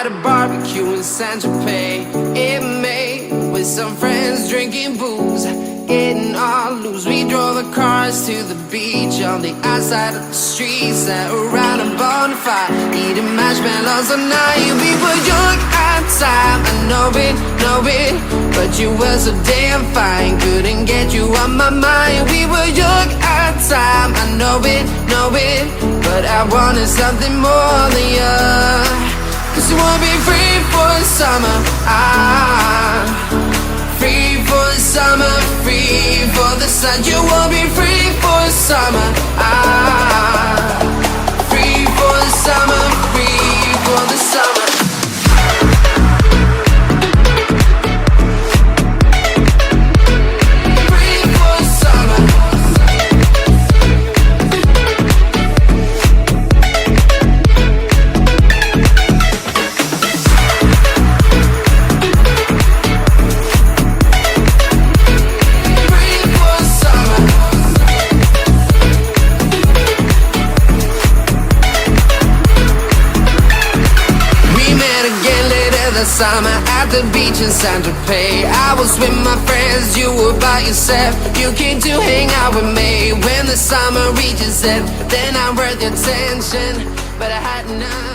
at a barbecue in Saint-Tropez in May with some friends drinking booze, getting all loose. We drove the cars to the beach on the outside of the street, sat around a bonfire, eating marshmallows all night. We were young at the time, I know it, but you were so damn fine, couldn't get you on my mind. We were young at the time, I know it, but I wanted something more than you. Cause you wanna be free for the summer, free for the summer, free for the sun. You wanna be free for the summer, free for the summer, free for the summer. Summer at the beach in Saint-Tropez, I was with my friends, you were by yourself. You came to hang out with me. When the summer reaches end, then I'm worth your attention, but I had enough.